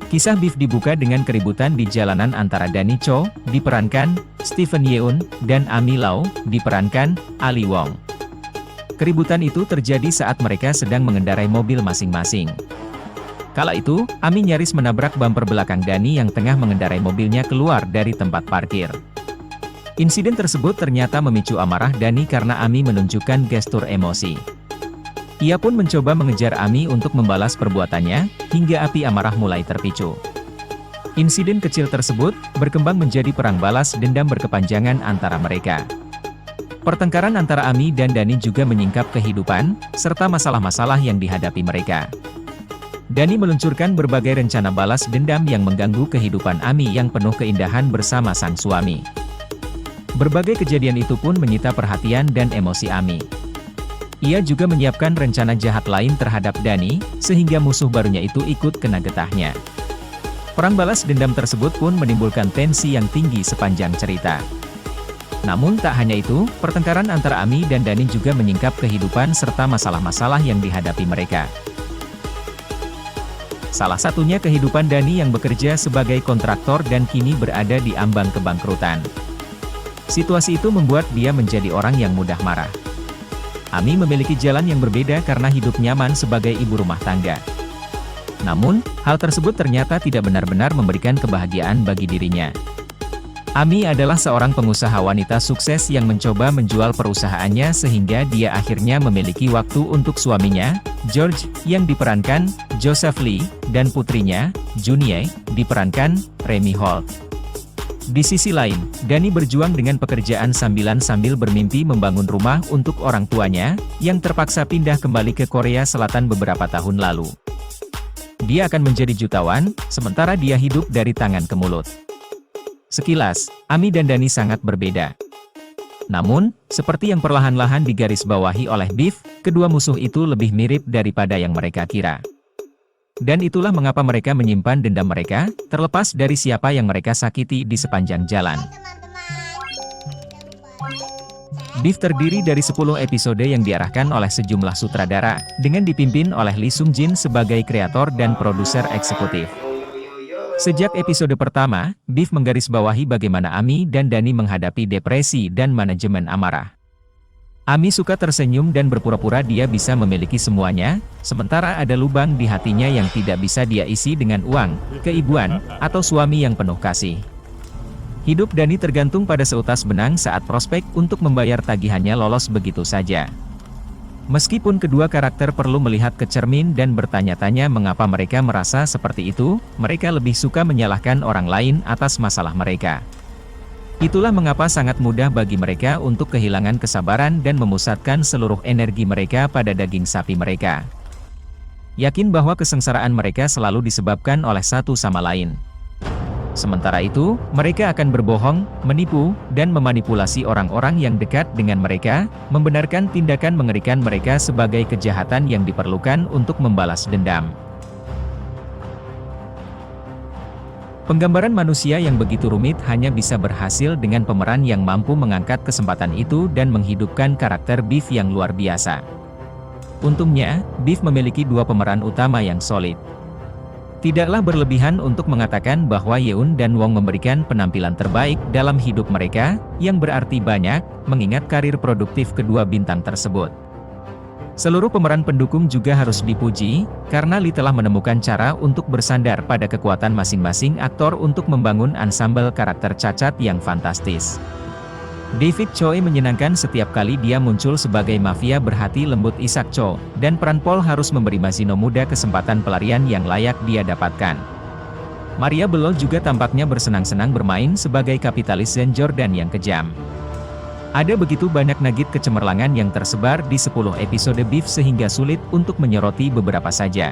Kisah Beef dibuka dengan keributan di jalanan antara Danny Cho, diperankan Steven Yeun, dan Amy Lau, diperankan Ali Wong. Keributan itu terjadi saat mereka sedang mengendarai mobil masing-masing. Kala itu, Amy nyaris menabrak bumper belakang Danny yang tengah mengendarai mobilnya keluar dari tempat parkir. Insiden tersebut ternyata memicu amarah Danny karena Amy menunjukkan gestur emosi. Ia pun mencoba mengejar Amy untuk membalas perbuatannya, hingga api amarah mulai terpicu. Insiden kecil tersebut, berkembang menjadi perang balas dendam berkepanjangan antara mereka. Pertengkaran antara Amy dan Danny juga menyingkap kehidupan, serta masalah-masalah yang dihadapi mereka. Danny meluncurkan berbagai rencana balas dendam yang mengganggu kehidupan Amy yang penuh keindahan bersama sang suami. Berbagai kejadian itu pun menyita perhatian dan emosi Amy. Ia juga menyiapkan rencana jahat lain terhadap Danny, sehingga musuh barunya itu ikut kena getahnya. Perang balas dendam tersebut pun menimbulkan tensi yang tinggi sepanjang cerita. Namun tak hanya itu, pertengkaran antara Amy dan Danny juga menyingkap kehidupan serta masalah-masalah yang dihadapi mereka. Salah satunya kehidupan Danny yang bekerja sebagai kontraktor dan kini berada di ambang kebangkrutan. Situasi itu membuat dia menjadi orang yang mudah marah. Amy memiliki jalan yang berbeda karena hidup nyaman sebagai ibu rumah tangga. Namun, hal tersebut ternyata tidak benar-benar memberikan kebahagiaan bagi dirinya. Amy adalah seorang pengusaha wanita sukses yang mencoba menjual perusahaannya sehingga dia akhirnya memiliki waktu untuk suaminya, George, yang diperankan Joseph Lee, dan putrinya, Junie, diperankan Remy Holt. Di sisi lain, Danny berjuang dengan pekerjaan sambilan sambil bermimpi membangun rumah untuk orang tuanya, yang terpaksa pindah kembali ke Korea Selatan beberapa tahun lalu. Dia akan menjadi jutawan, sementara dia hidup dari tangan ke mulut. Sekilas, Amy dan Danny sangat berbeda. Namun, seperti yang perlahan-lahan digarisbawahi oleh Beef, kedua musuh itu lebih mirip daripada yang mereka kira. Dan itulah mengapa mereka menyimpan dendam mereka, terlepas dari siapa yang mereka sakiti di sepanjang jalan. Beef terdiri dari 10 episode yang diarahkan oleh sejumlah sutradara, dengan dipimpin oleh Lee Sung Jin sebagai kreator dan produser eksekutif. Sejak episode pertama, Beef menggarisbawahi bagaimana Amy dan Danny menghadapi depresi dan manajemen amarah. Amy suka tersenyum dan berpura-pura dia bisa memiliki semuanya, sementara ada lubang di hatinya yang tidak bisa dia isi dengan uang, keibuan, atau suami yang penuh kasih. Hidup Danny tergantung pada seutas benang saat prospek untuk membayar tagihannya lolos begitu saja. Meskipun kedua karakter perlu melihat ke cermin dan bertanya-tanya mengapa mereka merasa seperti itu, mereka lebih suka menyalahkan orang lain atas masalah mereka. Itulah mengapa sangat mudah bagi mereka untuk kehilangan kesabaran dan memusatkan seluruh energi mereka pada daging sapi mereka. Yakin bahwa kesengsaraan mereka selalu disebabkan oleh satu sama lain. Sementara itu, mereka akan berbohong, menipu, dan memanipulasi orang-orang yang dekat dengan mereka, membenarkan tindakan mengerikan mereka sebagai kejahatan yang diperlukan untuk membalas dendam. Penggambaran manusia yang begitu rumit hanya bisa berhasil dengan pemeran yang mampu mengangkat kesempatan itu dan menghidupkan karakter Beef yang luar biasa. Untungnya, Beef memiliki dua pemeran utama yang solid. Tidaklah berlebihan untuk mengatakan bahwa Yeun dan Wong memberikan penampilan terbaik dalam hidup mereka, yang berarti banyak, mengingat karir produktif kedua bintang tersebut. Seluruh pemeran pendukung juga harus dipuji, karena Lee telah menemukan cara untuk bersandar pada kekuatan masing-masing aktor untuk membangun ansambel karakter cacat yang fantastis. David Choi menyenangkan setiap kali dia muncul sebagai mafia berhati lembut Isak Cho, dan peran Paul harus memberi Mazino muda kesempatan pelarian yang layak dia dapatkan. Maria Bello juga tampaknya bersenang-senang bermain sebagai kapitalis Zen Jordan yang kejam. Ada begitu banyak nugget kecemerlangan yang tersebar di 10 episode Beef sehingga sulit untuk menyoroti beberapa saja.